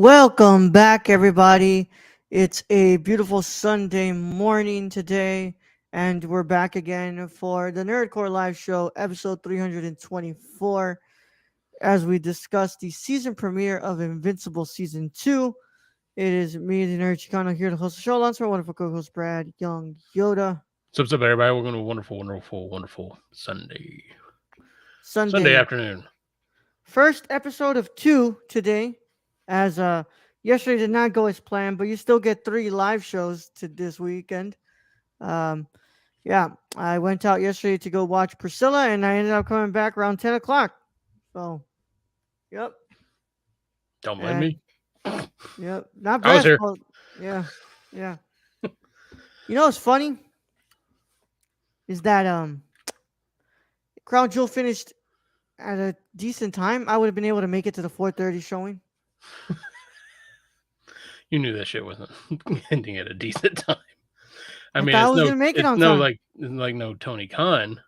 Welcome back, everybody. It's a beautiful Sunday morning today, and we're back again for the Nerdcore Live Show, episode 324, as we discuss the season premiere of Invincible Season 2. It is me, the Nerd Chicano, here to host the show, alongside my wonderful co host, Brad Young Yoda. What's up, everybody? We're going to a wonderful Sunday Sunday, afternoon. first episode of 2 today, as yesterday did not go as planned, but you still get 3 live shows to this weekend. Um, yeah, I went out yesterday to go watch Priscilla, and I ended up coming back around 10 o'clock. So, yep. Don't blame And, me. yep. Not I was bad. here. Well, yeah. Yeah. You know what's funny? Is that Crown Jewel finished at a decent time. I would have been able to make it to the 4:30 showing. You knew that shit wasn't ending at a decent time. I mean, thought I it's was gonna make it it's on no time. like no Tony Khan,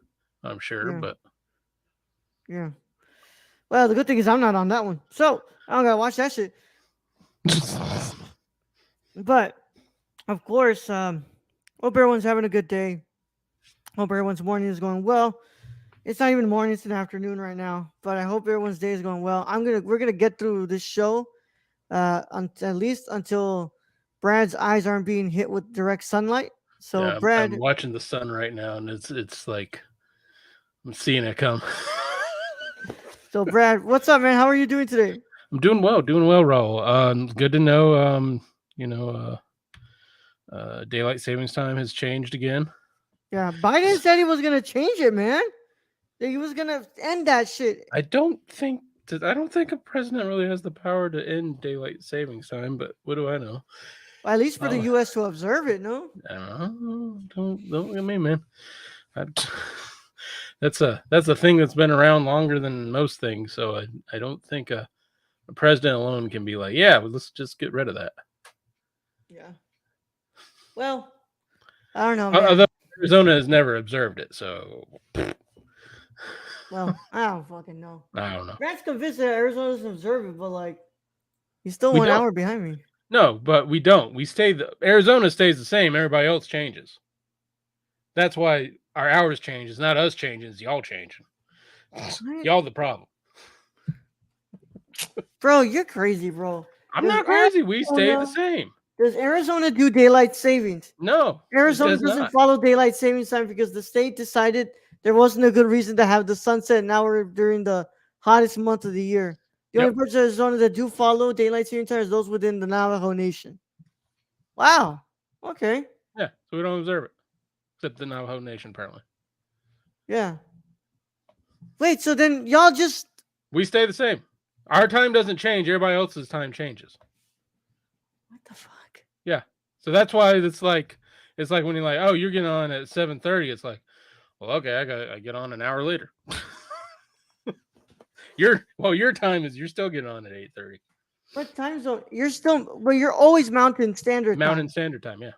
I'm sure, Yeah. but Yeah. Well, the good thing is I'm not on that one, so I don't gotta watch that shit. But of course, hope everyone's having a good day. Hope everyone's morning is going well. It's not even morning; it's an afternoon right now. But I hope everyone's day is going well. We're gonna get through this show, at least until Brad's eyes aren't being hit with direct sunlight. So, yeah, I'm Brad, watching the sun right now, and it's like I'm seeing it come. what's up, man? How are you doing today? I'm doing well, Raul. Good to know. You know, daylight savings time has changed again. Yeah, Biden said he was gonna change it, man. That he was gonna end that shit. I don't think a president really has the power to end daylight savings time, but what do I know? Well, at least for the Oh, U.S. to observe it, no? I don't know. Don't look at me, man. I, that's a thing that's been around longer than most things, so I don't think a president alone can be like, yeah, well, let's just get rid of that. Yeah. Well, I don't know, man. Although Arizona has never observed it, so Well, I don't fucking know. I don't know. Brad's convinced that Arizona doesn't observe it, but like, he's still We 1 hour don't. behind me. No, but we don't. We stay. Arizona stays the same. Everybody else changes. That's why our hours change. It's not us changing. It's y'all changing. What? Y'all the problem. Bro, you're crazy, bro. I'm Does not crazy. We stay the Arizona same. does Arizona do daylight savings? No, it Arizona does doesn't not. follow daylight savings time because the state decided there wasn't a good reason to have the sunset an hour during the hottest month of the year. The only Yep. parts of Arizona that do follow daylight saving time is those within the Navajo Nation. Wow. Okay. Yeah. So we don't observe it, except the Navajo Nation. Apparently, Yeah. Wait, so then y'all just we stay the same. Our time doesn't change. Everybody else's time changes. what the fuck? Yeah. So that's why it's like when you're like, oh, you're getting on at 7:30. It's like, well, okay, I get on an hour later. Your time is you're still getting on at 8:30. What time zone? You're still, but you're always Mountain Standard Mountain Time. Standard Time. Yeah.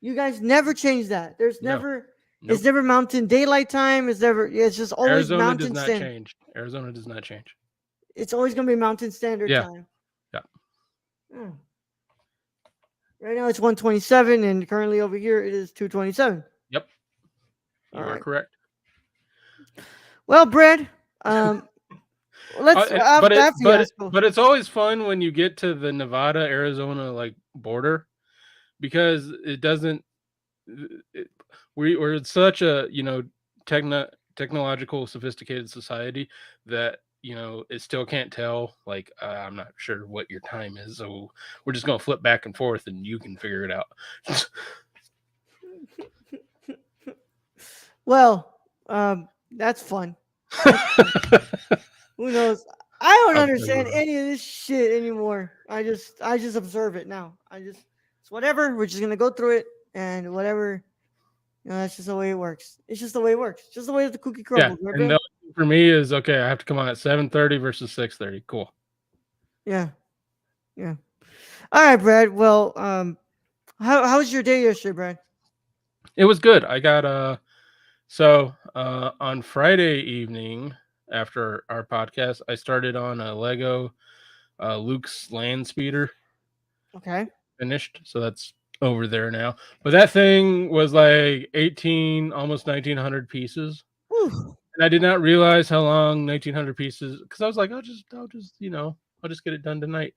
You guys never change that. There's No. never, Nope. it's never Mountain Daylight Time. It's never, yeah, it's just always Arizona Mountain does not Standard. change. Arizona does not change. It's always gonna be Mountain Standard Yeah. Time. Yeah. Hmm. Right now it's 1:27, and currently over here it is 2:27. Yep. You All are right. correct. Well, Brad, let's But it's always fun when you get to the Nevada Arizona like border because it doesn't. We're such a technological sophisticated society that it still can't tell. Like I'm not sure what your time is, so we're just gonna flip back and forth, and you can figure it out. well, that's fun. Who knows? I don't understand any of this shit anymore. I just observe it now. It's whatever. We're just gonna go through it and whatever. That's just the way it works. It's just the way it works. Just the way that the cookie crumbles. Yeah, and for me is okay. I have to come on at 7:30 versus 6:30. Cool. Yeah. All right, Brad. Well, how was your day yesterday, Brad? It was good. I got on Friday evening after our podcast, I started on a Lego Luke's land speeder Okay. finished, so that's over there now. But that thing was like 18, almost 1900 pieces, Whew. and I did not realize how long 1900 pieces. Because I was like, I'll just get it done tonight,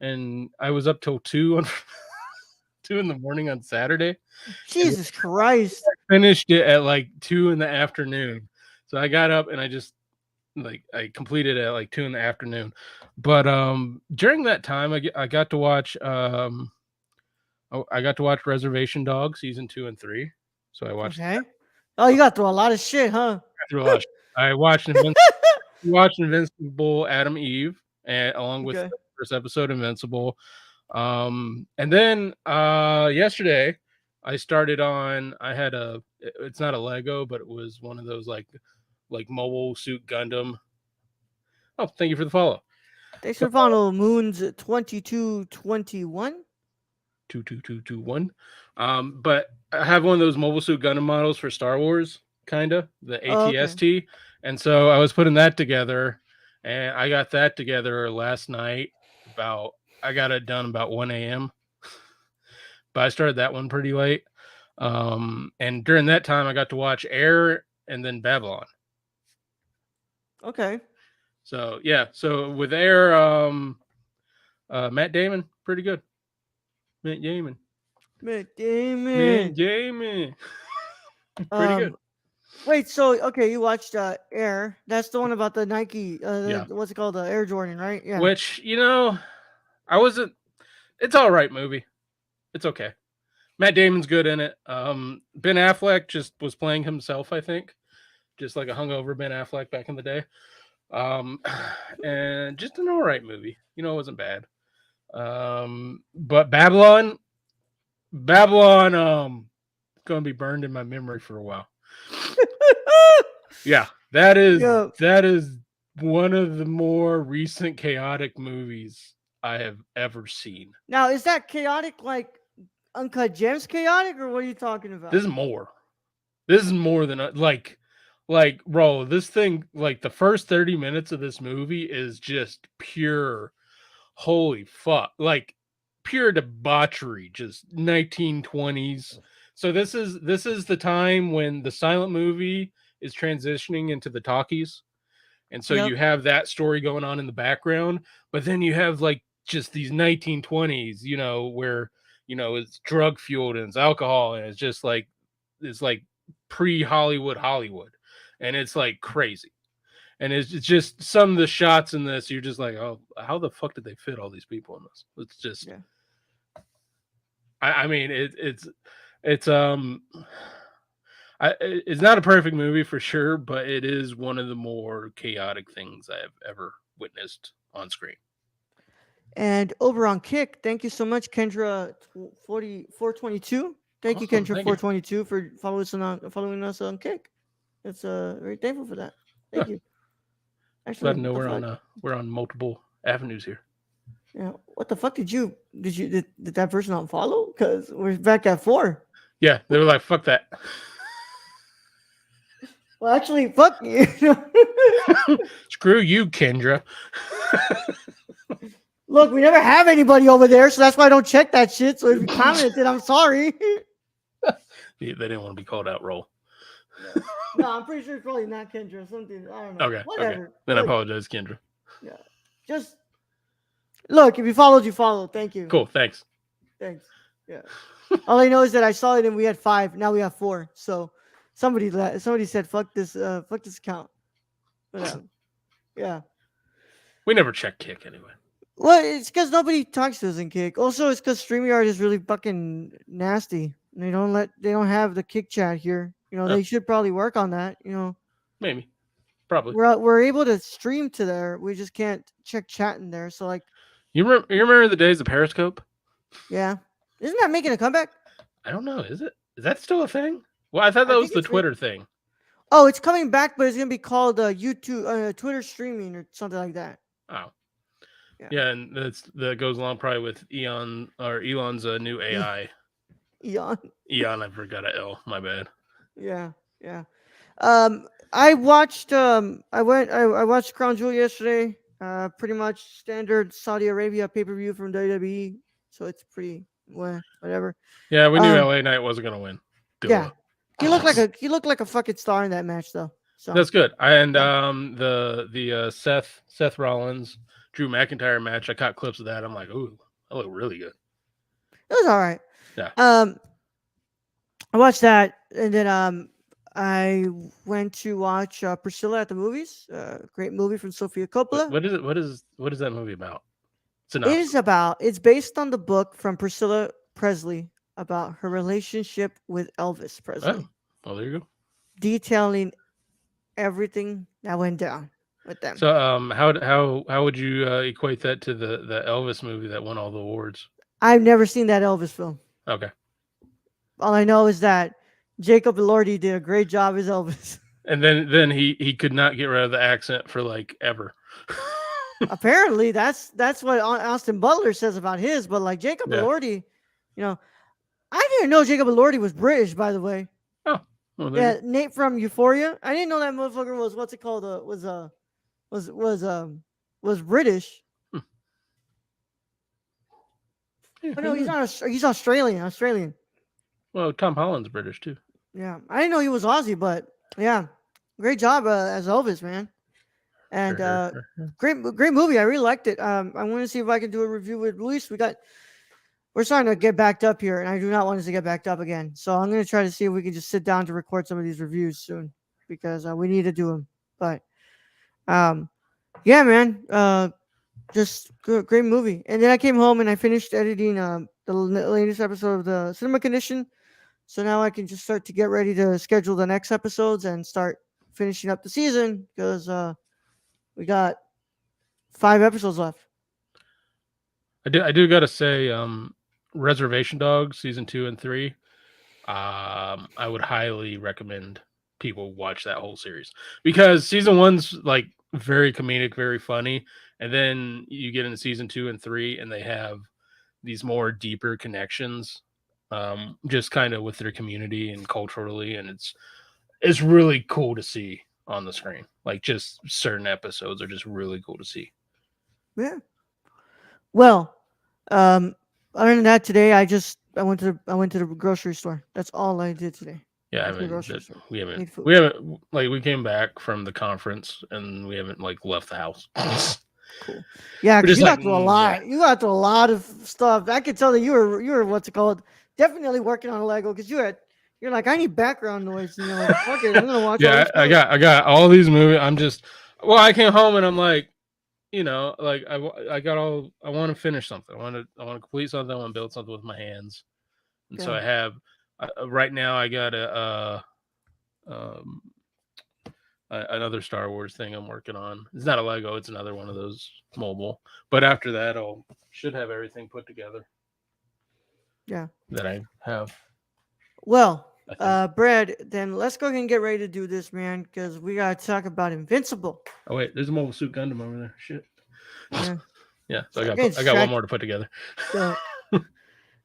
and I was up till 2 on 2 in the morning on Saturday, and Jesus Christ. finished it at like 2 in the afternoon. So I got up and I completed it at like 2 in the afternoon. But during that time I got to watch I got to watch Reservation Dogs season 2 and 3. So I watched Okay. Oh, you got through a lot of shit, huh? through a lot of shit. I watched Invincible Adam Eve, and along with Okay. the first episode Invincible. And then yesterday I started on. I had it's not a Lego, but it was one of those like mobile suit Gundam. Oh, thank you for the follow. Thanks for following Moons 2221. 22221. But I have one of those mobile suit Gundam models for Star Wars, kinda the Oh, okay. ATST, and so I was putting that together, and I got that together last night. About I got it done about 1 a.m. But I started that one pretty late. And during that time, I got to watch Air and then Babylon. Okay. So yeah, so with Air, Matt Damon, pretty good. Matt Damon, Matt Matt Damon. Damon, pretty good. Um, Wait, so okay, you watched Air. That's the one about the Nike, Yeah. what's it called? The Air Jordan, right? Yeah. Which I wasn't. It's all right movie. It's okay. Matt Damon's good in it. Ben Affleck just was playing himself, I think, just like a hungover Ben Affleck back in the day. And just an all right movie. It wasn't bad. But Babylon, gonna be burned in my memory for a while. Yeah, that Yeah. is one of the more recent chaotic movies I have ever seen. Now, is that chaotic like Uncut Gems chaotic, or what are you talking about? This is more. This is more than bro. This thing, like the first 30 minutes of this movie, is just pure. Holy fuck! Like pure debauchery, just 1920s. So this is the time when the silent movie is transitioning into the talkies. And so Yep. you have that story going on in the background, but then you have like just these 1920s, where it's drug fueled and it's alcohol and it's like pre-Hollywood, and it's like crazy. And it's just some of the shots in this, you're just like, oh, how the fuck did they fit all these people in this? It's just, Yeah. I mean, it's it's not a perfect movie for sure, but it is one of the more chaotic things I have ever witnessed on screen. And over on Kick, thank you so much, Kendra 422. Thank you, Awesome, Kendra thank you. 422, for following us on Kick. It's very thankful for that. Thank you. Actually, Glad to know what the fuck? we're on multiple avenues here. Yeah. What the fuck did that person unfollow? Because we're back at 4. Yeah, they were like, fuck that. Well, actually, fuck you. Screw you, Kendra. Look, we never have anybody over there, so that's why I don't check that shit. So if you commented, I'm sorry. They didn't want to be called out, roll. No, I'm pretty sure it's probably not Kendra. Something, I don't know. Okay. Whatever. Okay. Then Look, I apologize, Kendra. yeah. Just look, if you followed, you followed. Thank you. Cool. Thanks. Thanks. Yeah. All I know is that I saw it and we had 5. Now we have 4. So somebody said fuck this account. But yeah. We never check Kick anyway. Well, it's because nobody talks to us in Kick. Also, it's because StreamYard is really fucking nasty. They don't have the Kick chat here. They should probably work on that. Maybe. Probably. We're able to stream to there. We just can't check chat in there. So like, you remember the days of Periscope? yeah, isn't that making a comeback? I don't know. Is it? Is that still a thing? Well, I thought that was the Twitter thing. Oh, it's coming back, but it's gonna be called YouTube, Twitter streaming or something like that. Oh. Yeah, and that goes along probably with Elon's new AI. Eon, I forgot a L. My bad. Yeah. I watched I watched Crown Jewel yesterday. Pretty much standard Saudi Arabia pay per view from WWE. So it's pretty whatever. Yeah, we knew Um, LA Knight wasn't gonna win. yeah, Duh. he looked like a fucking star in that match though. So That's good. And yeah, the Seth Rollins Drew McIntyre match, I caught clips of that. I'm like, ooh, that looked really good. it was all right. Yeah. I watched that, and then I went to watch Priscilla at the movies. Great movie from Sofia Coppola. What is it? What is that movie about? It is Synopsis. about. It's based on the book from Priscilla Presley about her relationship with Elvis Oh, Presley, well, there you go. detailing everything that went down with them. So, how would you equate that to the Elvis movie that won all the awards? I've never seen that Elvis film. Okay. All I know is that Jacob Elordi did a great job as Elvis. And then he could not get rid of the accent for like ever. Apparently, that's what Austin Butler says about his. But like Jacob Yeah. Elordi, you know, I didn't know Jacob Elordi was British. By the way, Oh, well, there you yeah, Nate from Euphoria. I didn't know that motherfucker was what's it called? Was British. go. Yeah, Oh who no, he's knew? not. He's Australian. Australian. Well, Tom Holland's British too. Yeah, I didn't know he was Aussie, but yeah, great job as Elvis, man. And Sure. great movie. I really liked it. I want to see if I can do a review with Luis. We're starting to get backed up here, and I do not want us to get backed up again. So I'm going to try to see if we can just sit down to record some of these reviews soon because we need to do them. But yeah, man, just great movie. And then I came home and I finished editing the latest episode of the Cinema Condition. So now I can just start to get ready to schedule the next episodes and start finishing up the season because we got 5 episodes left. I do gotta say, Reservation Dogs season 2 and 3. I would highly recommend people watch that whole series because season 1's like very comedic, very funny, and then you get into season 2 and 3, and they have these more deeper connections, just kind of with their community and culturally, and it's really cool to see on the screen. Like just certain episodes are just really cool to see. Yeah. Well, other than that, today I went to the grocery store. That's all I did today. Yeah, I Went to the mean grocery that store. we Made food. haven't like we came back from the conference and we haven't like left the house. Cool. Yeah, We're because just you like got through a yeah. lot. You got through a lot of stuff. I could tell that you were what's it called? Definitely working on Lego because you're like I need background noise and you're like fuck it, I'm gonna watch all Yeah, this I stuff. got all these movies. I'm just I came home and I'm like, like I got all I want to finish something. I want to complete something. I want to build something with my hands. And so Yeah. I have right now I got um another Star Wars thing I'm working on. It's not a Lego, it's another one of those mobile. But after that I'll should have everything put together Yeah. that I have. Well, I think. Brad, then let's go ahead and get ready to do this, man, because we gotta talk about Invincible. Oh wait, there's a Mobile Suit Gundam over there. Shit. Yeah. Yeah, so So again, I got one more to put together.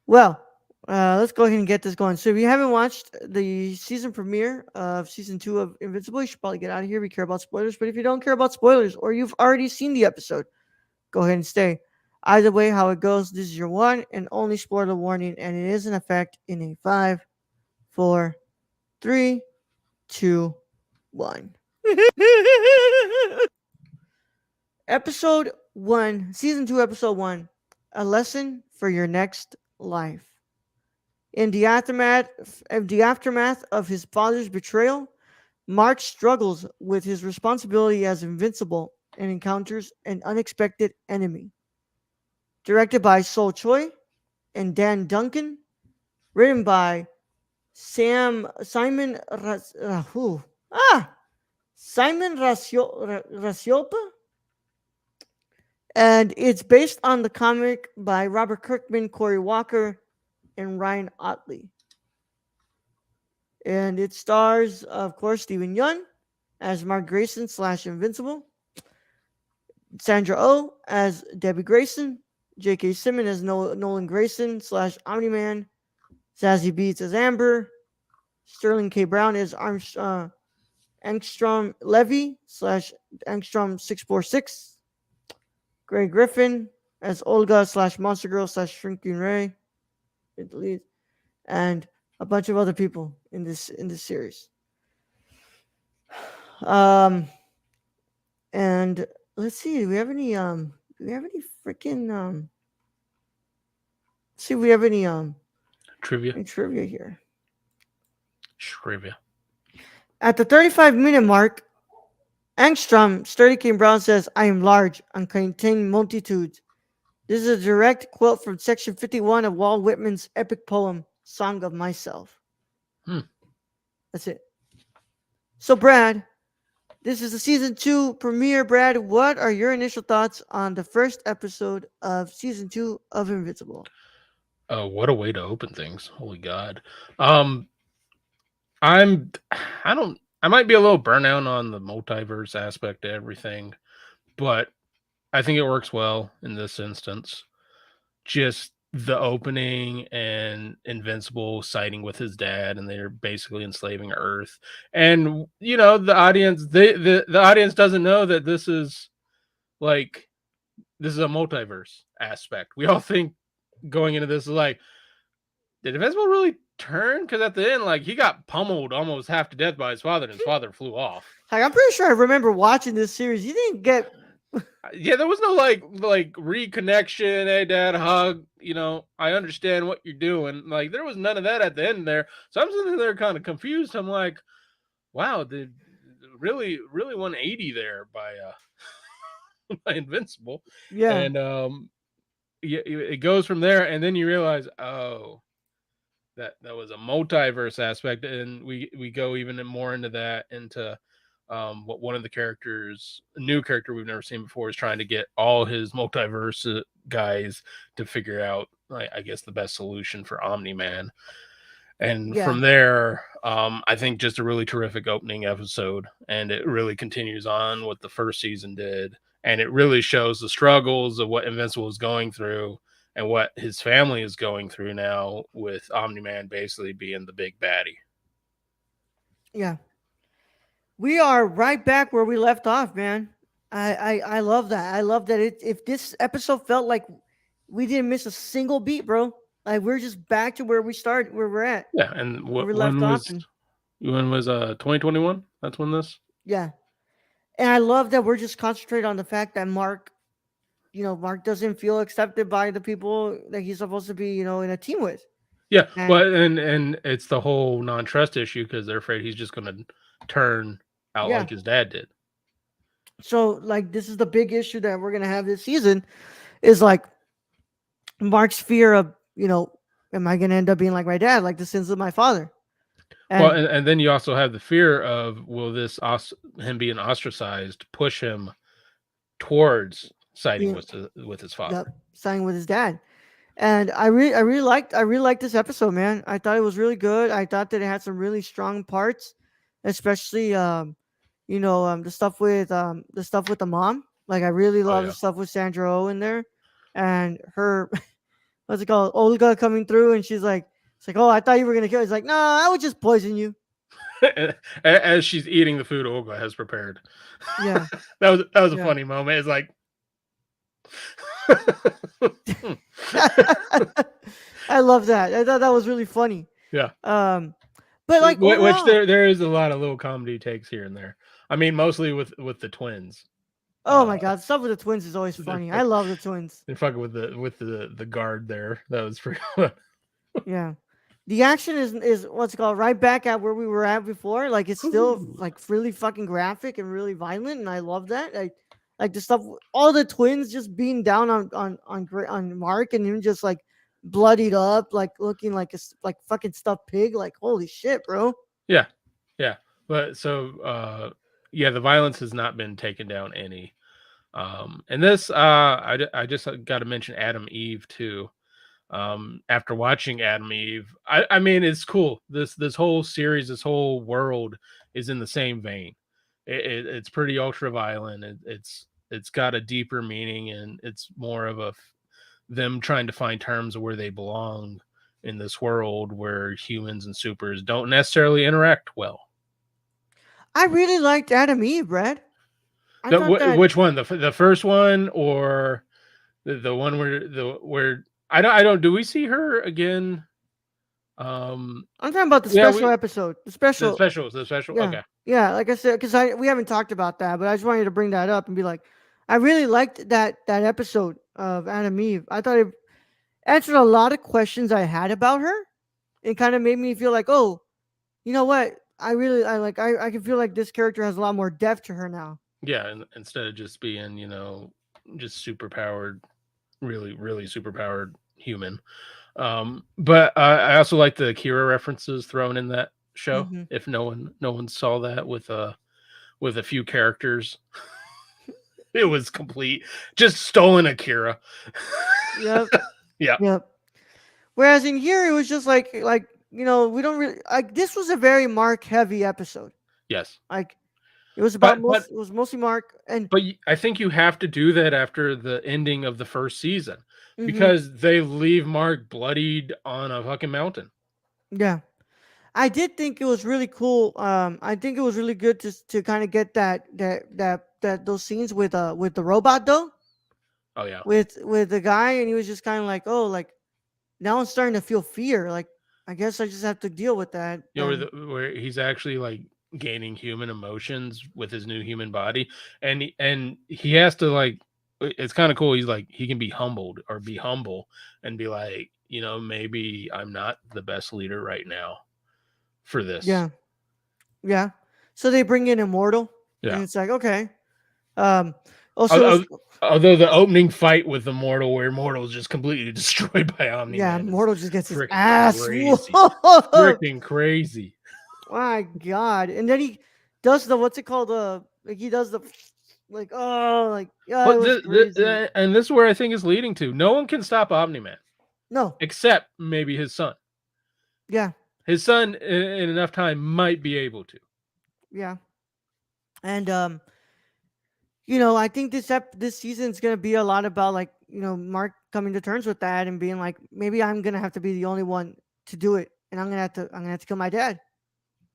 Well, let's go ahead and get this going. So if you haven't watched the season premiere of season 2 of Invincible, you should probably get out of here. We care about spoilers. But if you don't care about spoilers or you've already seen the episode, go ahead and stay. Either way, how it goes, this is your one and only spoiler warning, and it is in effect in a 5, 4, 3, 2, 1. Episode 1, season 2, episode 1, a lesson for your next life. In the aftermath of his father's betrayal, Mark struggles with his responsibility as Invincible and encounters an unexpected enemy. Directed by Sol Choi and Dan Duncan, written by Simon Rasiopa, and it's based on the comic by Robert Kirkman, Corey Walker, and Ryan Otley. And it stars, of course, Stephen Yeun as Mark Grayson / Invincible, Sandra Oh as Debbie Grayson, J.K. Simmons as Nolan Grayson / Omni-Man, Zazie Beetz as Amber, Sterling K. Brown as Angstrom Levy / Angstrom 646, Grey Griffin as Olga slash Monster Girl slash Shrinking Ray, and a bunch of other people in this series. Um, and let's see, do we have any freaking see if we have Trivia. any trivia here. Trivia. At the 35-minute mark, Angstrom Sturdy King Brown says, "I am large and contain multitudes." This is a direct quote from section 51 of Walt Whitman's epic poem, Song of Myself. Hmm. That's it. So, Brad, this is the season 2 premiere. Brad, what are your initial thoughts on the first episode of season 2 of Invincible? Oh, what a way to open things! Holy God. Um, I'm. I don't. I might be a little burnout on the multiverse aspect of everything, but I think it works well in this instance. Just the opening and Invincible siding with his dad, and they're basically enslaving Earth. And the audience, the audience doesn't know that like this is a multiverse aspect. We all think going into this is like, did Invincible really turn? Because at the end, like, he got pummeled almost half to death by his father, and his father flew off. Like, I'm pretty sure I remember watching this series. You didn't get. Yeah, there was no like reconnection. Hey, dad, hug. I understand what you're doing. Like, there was none of that at the end there. So I'm sitting there kind of confused. I'm like, wow, really 180 there by by Invincible. Yeah. And yeah, it goes from there, and then you realize, oh, that was a multiverse aspect, and we go even more into that, into what one of the characters, a new character we've never seen before, is trying to get all his multiverse guys to figure out, I guess, the best solution for Omni-Man. And Yeah. from there, I think just a really terrific opening episode, and it really continues on what the first season did, and it really shows the struggles of what Invincible is going through and what his family is going through now, with Omni-Man basically being the big baddie. Yeah. We are right back where we left off, man. I love that. I love that. If this episode felt like we didn't miss a single beat, bro. Like, we're just back to where we started, where we're at, Yeah, and where we when left off. was 2021? That's when this. Yeah. And I love that we're just concentrated on the fact that Mark doesn't feel accepted by the people that he's supposed to be, in a team with. Yeah, And well, and it's the whole non-trust issue, because they're afraid he's just going to turn out yeah. like his dad did. So, like, this is the big issue that we're gonna have this season, is like Mark's fear of, am I gonna end up being like my dad, like the sins of my father? Well, and then you also have the fear of, will this him being ostracized push him towards siding with his father? Siding with his dad. And I really liked this episode, man. I thought it was really good. I thought that it had some really strong parts, especially the stuff with the mom. Like, I really love the stuff with Sandra Oh in there, and her what's it called, Olga, coming through, and she's like, it's like, oh, I thought you were gonna kill. He's like, no, I would just poison you. As she's eating the food Olga has prepared. Yeah. that was a funny moment. It's like, I love that. I thought that was really funny. Yeah. But like, which there is a lot of little comedy takes here and there. I mean, mostly with the twins. Oh my God, stuff with the twins is always funny. I love the twins. They're fucking with the guard there. That was pretty fun. Yeah. The action is what's it called, right back at where we were at before. Like, it's still like really fucking graphic and really violent, and I love that. Like the stuff, all the twins just being down on Mark, and him just like bloodied up, like looking like a fucking stuffed pig. Like, holy shit, bro. Yeah. But so yeah, the violence has not been taken down any. And this I just got to mention Adam Eve too. After watching Adam Eve, I mean, it's cool. This whole series, this whole world is in the same vein. It's pretty ultra violent. It's got a deeper meaning, and it's more of them trying to find terms of where they belong in this world where humans and supers don't necessarily interact well. I really liked Adam Eve, Brad. I thought that, which one? The first one or The one where I don't do we see her again? I'm talking about the Yeah, special we episode. The special, the special. yeah, Okay. yeah. Like I said, because I we haven't talked about that, but I just wanted to bring that up and be like, I really liked that episode of Adam Eve. I thought it answered a lot of questions I had about her, and kind of made me feel like, oh, you know what? I can feel like this character has a lot more depth to her now. Yeah, and instead of just being, just super powered, really, really super powered human. But I also like the Kira references thrown in that show. Hmm. If no one saw that with a few characters, it was complete, just stolen Akira. Yep. Yeah. Yep. Whereas in here, it was just like we don't really like. This was a very Mark heavy episode. Yes. Like it was But but it was mostly Mark and. I think you have to do that after the ending of the first season Hmm. because they leave Mark bloodied on a fucking mountain. Yeah, I did think it was really cool. I think it was really good to kind of get that those scenes with the robot though, Oh yeah. with the guy, and he was just kind of like, oh, like now I'm starting to feel fear. Like I guess I just have to deal with that. And Where he's actually like gaining human emotions with his new human body, and he has to like. It's kind of cool. He's like he can be humbled or be humble and be like, maybe I'm not the best leader right now for this. yeah, yeah. So they bring in Immortal, Yeah. and it's like okay. Um. Also, it was Al- Although the opening fight with Immortal, where Immortal is just completely destroyed by Omni yeah, Man, is Immortal just gets his freaking ass crazy. whooped. Freaking crazy. My God! And then he does the what's it called? Like he does the like like yeah, it But was crazy. and this is where I think is leading to. No one can stop Omni Man No, except maybe his son. yeah, His son, in enough time, might be able to. yeah, and I think this season is gonna be a lot about like Mark coming to terms with that and being like maybe I'm gonna have to be the only one to do it, and I'm gonna have to kill my dad.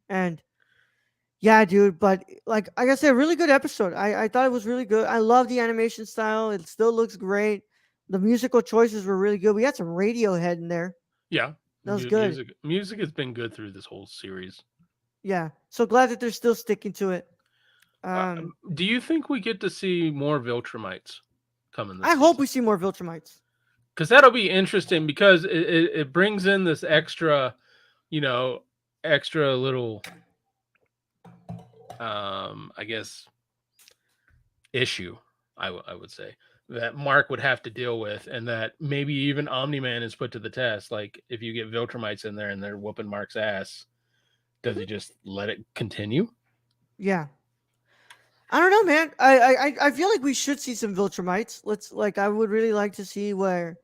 And yeah, dude, but like I said, really good episode. I thought it was really good. I love the animation style. It still looks great. The musical choices were really good. We had some Radiohead in there. Yeah, That was good. music has been good through this whole series. Yeah. So glad that they're still sticking to it. Uh, Um, do you think we get to see more Viltrumites coming this I hope season? we see more Viltrumites. Because that'll be interesting because it brings in this extra, you know, extra little, I guess, issue, I would say, that Mark would have to deal with, and that maybe even Omni Man is put to the test. Like, if you get Viltrumites in there and they're whooping Mark's ass, does he Mhm. just let it continue? Yeah. I don't know, man. I feel like we should see some Viltrumites. Let's like I would really like to see where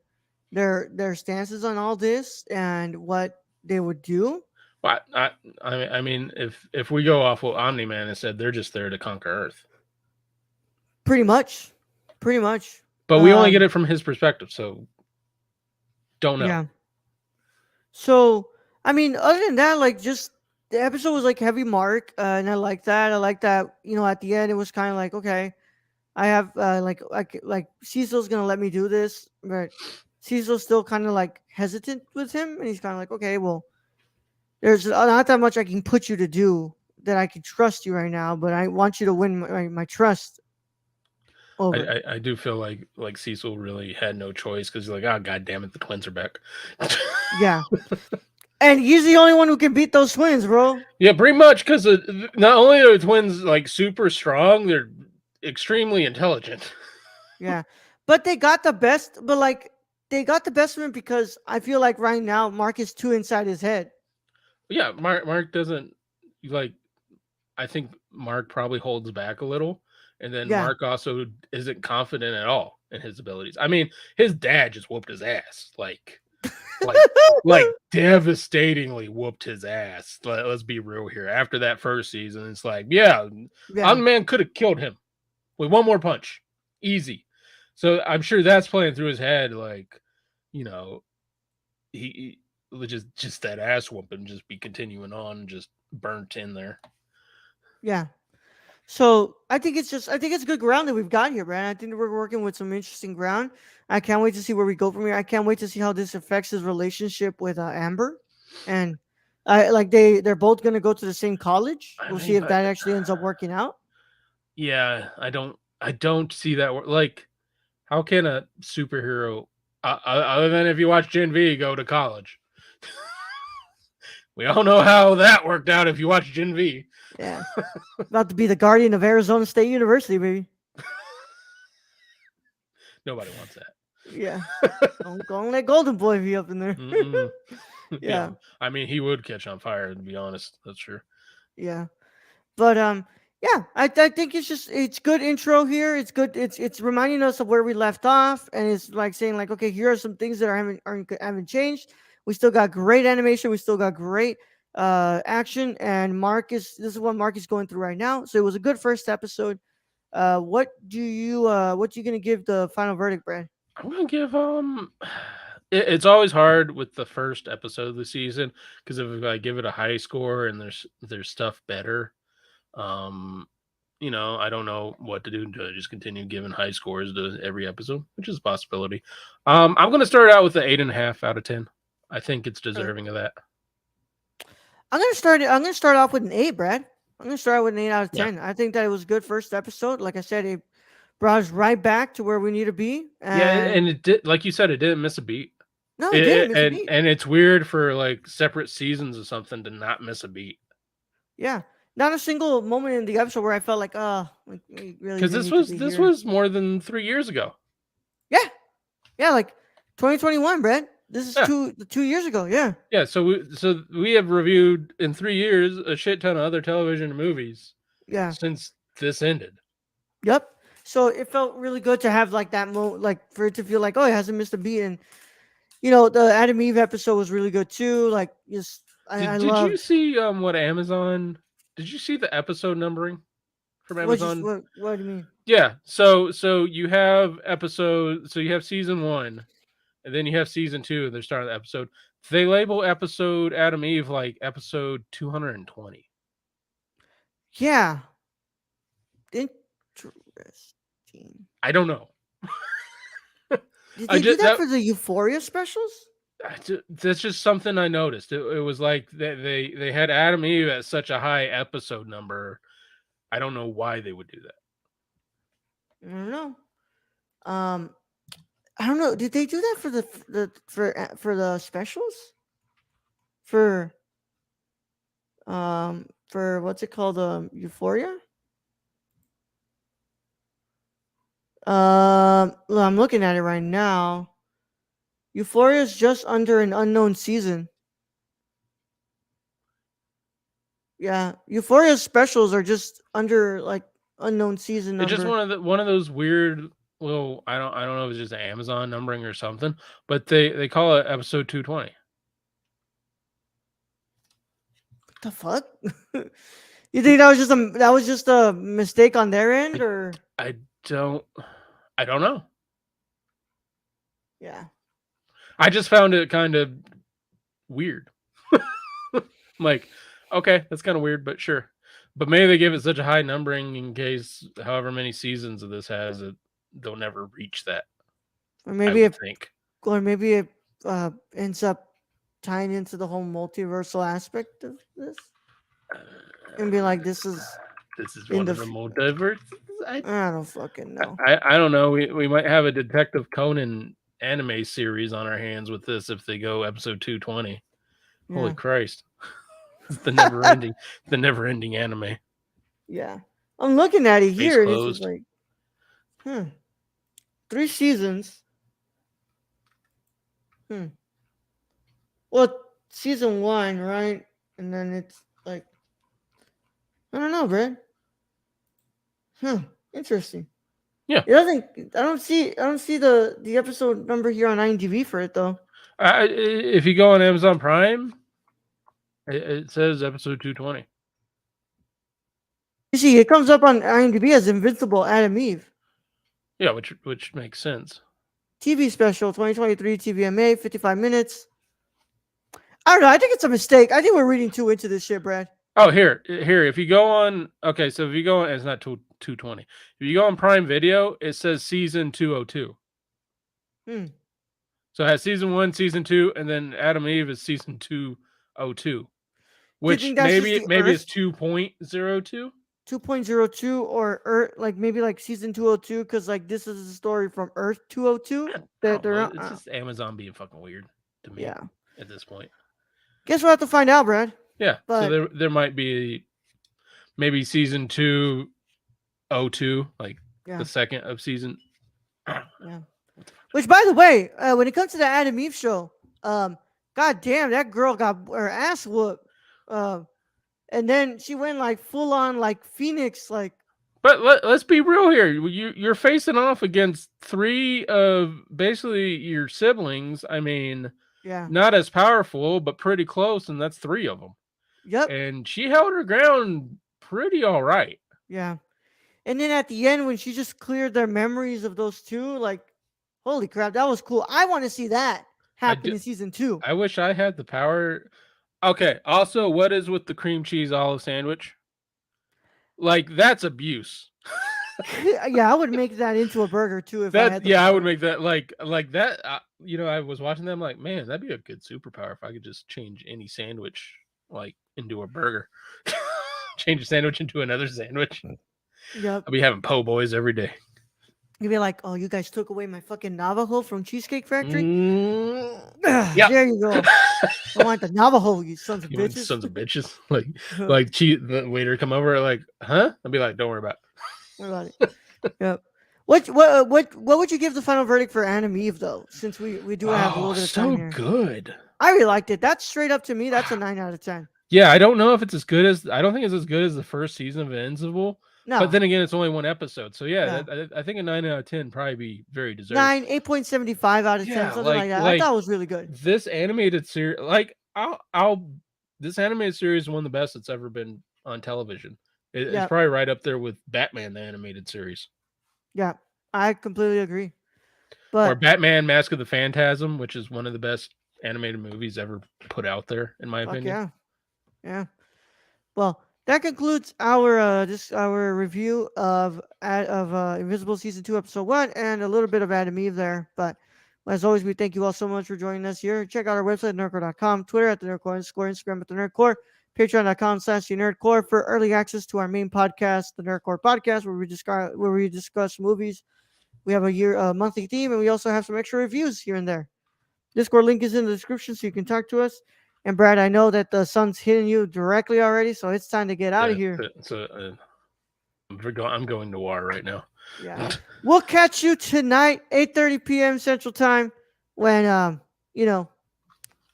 their stances on all this and what they would do. But I mean, if we go off what Omni Man has said, they're just there to conquer Earth. Pretty much. Pretty much. But we only get it from his perspective, so don't know. Yeah. So, I mean, other than that, like, just the episode was like heavy Mark, and I like that. I like that. At the end, it was kind of like, okay, I have like Cecil's gonna let me do this, but Cecil's still kind of like hesitant with him, and he's kind of like, okay, well, there's not that much I can put you to do that I can trust you right now, but I want you to win my trust over. I do feel like Cecil really had no choice because he's like, oh god damn it, the twins are back. Yeah, and he's the only one who can beat those twins, bro. Yeah, pretty much because not only are the twins like super strong, they're extremely intelligent. Yeah, but they got the best. But like they got the best of him because I feel like right now Mark is too inside his head. Yeah, Mark doesn't like. I think Mark probably holds back a little, and then Yeah, Mark also isn't confident at all in his abilities. I mean, his dad just whooped his ass, like devastatingly whooped his ass. Let's be real here. After that first season, it's like, yeah, yeah, Omni Man could have killed him with one more punch, easy. So I'm sure that's playing through his head, like, you know, he just that ass whooping, just be continuing on, just burnt in there. yeah. So I think it's good ground that we've got here, Brad. I think that we're working with some interesting ground. I can't wait to see where we go from here. I can't wait to see how this affects his relationship with Amber, and I like they're both gonna go to the same college. I We'll see mean, if but that actually ends up working out. yeah, I don't see that like how can a superhero other than if you watch Gen V go to college? We all know how that worked out if you watch Gen V. Yeah, about to be the guardian of Arizona State University, baby. Nobody wants that. Yeah, don't let Golden Boy be up in there. Mm-mm. Yeah, Yeah, I mean he would catch on fire to be honest. That's true. yeah. But yeah, I think it's good intro here. It's good. It's reminding us of where we left off, and it's like saying like, okay, here are some things that haven't changed. We still got great animation. We still got great action. And this is what Mark is going through right now. So it was a good first episode. What you gonna give the final verdict, Brad? I'm gonna give it's always hard with the first episode of the season because if I give it a high score and there's stuff better, um, I don't know what to do to just continue giving high scores to every episode, which is a possibility. I'm gonna start out with the 8.5 out of 10. I think it's Okay. deserving of that. I'm gonna start off with an 8, Brad. I'm gonna start with an 8 out of Yeah, 10. I think that it was a good first episode. Like I said, it brought us right back to where we need to be. yeah, And and it did, like you said, it didn't miss a beat. no, it didn't miss a And beat. it's weird for like separate seasons or something to not miss a beat Yeah, not a single moment in the episode where I felt like, like we really because didn't need to be this here. was more than 3 years ago. Yeah, yeah, like 2021, Brad. This is Yeah. 2 years ago. Yeah, Yeah, so we have reviewed in 3 years a shit ton of other television and movies yeah, since this ended. yep. So it felt really good to have like that moment, like for it to feel like, oh, it hasn't missed a beat. And the Adam Eve episode was really good too. Like, just I Did you loved see what Amazon? Did you see the episode numbering from Amazon? what do you mean? Yeah, so you have so you have season 1 and then you have season 2 and they're starting the episode. They label episode Adam Eve like episode 220. Yeah, interesting. I don't know. Did I they do just that that for the Euphoria specials? that's just something I noticed. It was like they had Adam Eve at such a high episode number. I don't know why they would do that. I don't know. Um, I don't know. Did they do that for for the specials? For for what's it called? Euphoria. Well, I'm looking at it right now. Euphoria is just under an unknown season. Yeah, Euphoria's specials are just under like unknown season It's just number. one of those weird little I don't know if it's just Amazon numbering or something, but they call it episode 220. What the fuck? You think that was just a mistake on their end, or I don't I don't know. yeah? I just found it kind of weird. Like, okay, that's kind of weird, but sure. But maybe they give it such a high numbering in case however many seasons of this has it they'll never reach that, Or I maybe would it, think. or maybe it ends up tying into the whole multiversal aspect of this, and be like, this is This is in one the. of the multiverses. I I don't fucking know. I don't know. We might have a Detective Conan anime series on our hands with this if they go episode 220. Holy Yeah, Christ. It's the never ending anime. yeah. I'm looking at it Case here, and it's just closed. like, hmm, 3 seasons. Hmm. Well, season one, right? And then it's like, I don't know, Brad. Huh. Interesting. Yeah. It doesn't. I don't see the episode number here on IMDb for it though. If you go on Amazon Prime, it says episode 220. You see, it comes up on IMDb as Invincible Adam Eve Yeah, which makes sense. TV special 2023 TVMA 55 minutes. I don't know. I think it's a mistake. I think we're reading too into this shit, Brad. Oh, here. If you go on, okay, so if you go on, it's not 220. If you go on Prime Video, it says season 202. Hmm. So it has season 1, season 2, and then Adam and Eve is season 202, Do you which think that's just maybe it's 2.02. 2.02 or Earth, like maybe like season 202? Because like this is a story from Earth 202 I that don't know. they're It's just Amazon being fucking weird to me yeah. at this point. Guess we'll have to find out, Brad. Yeah. So But there might be maybe season 202, like the yeah, second of season. yeah. Which, by the way, when it comes to the Adam Eve show, god damn, that girl got her ass whooped. Uh, and then she went like full on like Phoenix, like But let's be real here. You're facing off against three of basically your siblings. I mean, yeah, not as powerful, but pretty close, and that's three of them. yep, And she held her ground pretty all right. yeah. And then at the end, when she just cleared their memories of those two, like, holy crap, that was cool. I want to see that I, happen d- in season two. I wish I had the power. Okay. Also, what is with the cream cheese olive sandwich? Like that's abuse. Yeah, I would make that into a burger too if I That had the yeah, I would power. make that like that. I was watching them like, man, that'd be a good superpower if I could just change any sandwich like into a burger. Change a sandwich into another sandwich. Yep. I'll be having po' boys every day. You'd be like, oh, you guys took away my fucking Navajo from Cheesecake Factory? Mm, yeah. There you go. I want the Navajo, you sons of You bitches. sons of bitches. The waiter come over like, huh? I'll be like, don't worry about it. What about it? Yep. What would you give the final verdict for Adam Eve though? Since we do have a Oh, little bit of time so here. good. I really liked it. That's straight up to me. That's a 9 out of 10. Yeah, I don't know if it's as good as I don't think it's as good as the first season of Invincible, but No. then again, it's only one episode. So yeah, Yeah. I think a 9 out of 10 probably be very deserved. 9, 8.75 out of 10, Yeah, something like that. I like thought it was really good. this animated series, like I'll this animated series is one of the best that's ever been on television. It's Yeah. probably right up there with Batman the animated series Yeah. I completely agree. or But Batman Mask of the Phantasm, which is one of the best animated movies ever put out there, in my fuck opinion. yeah. Yeah. Well, that concludes our review of Invisible season 2 episode 1 and a little bit of Adam Eve there. But as always, we thank you all so much for joining us here. Check out our website nerdcore.com, Twitter at the Nerdcore Instagram at the Nerdcore, Patreon.com/the Nerdcore for early access to our main podcast, the Nerdcore Podcast, where we discuss movies. We have a monthly theme, and we also have some extra reviews here and there. Discord link is in the description so you can talk to us. And Brad, I know that the sun's hitting you directly already, so it's time to get out Yeah, of here. I'm going to war right now. Yeah. We'll catch you tonight, 8:30 p.m. Central Time, when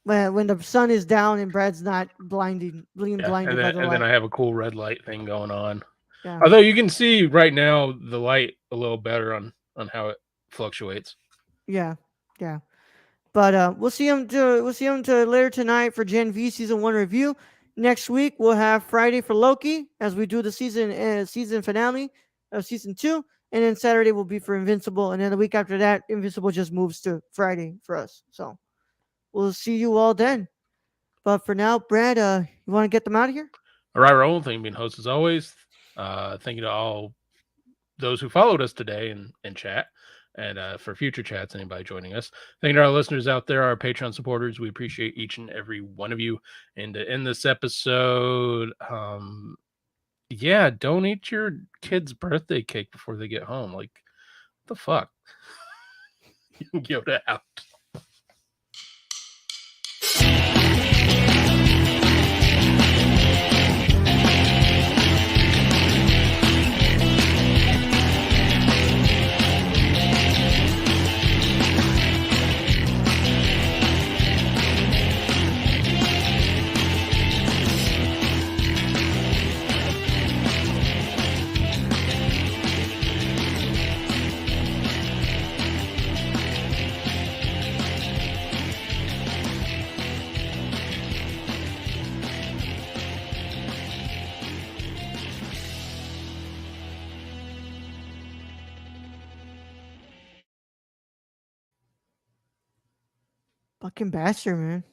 when the sun is down and Brad's not being blinded by the And then light. I have a cool red light thing going on. Yeah. Although you can see right now the light a little better on how it fluctuates. Yeah. Yeah. But we'll see him to later tonight for Gen V season 1 review. Next week we'll have Friday for Loki as we do the season finale of season 2, and then Saturday will be for Invincible, and then the week after that, Invincible just moves to Friday for us. So we'll see you all then. But for now, Brad, you want to get them out of here? All right, Roland, thank you for being host as always. Thank you to all those who followed us today in chat. And for future chats, anybody joining us. Thank you to our listeners out there, our Patreon supporters. We appreciate each and every one of you. And to end this episode, yeah, don't eat your kid's birthday cake before they get home. Like, what the fuck? Yoda out. Fucking bastard, man.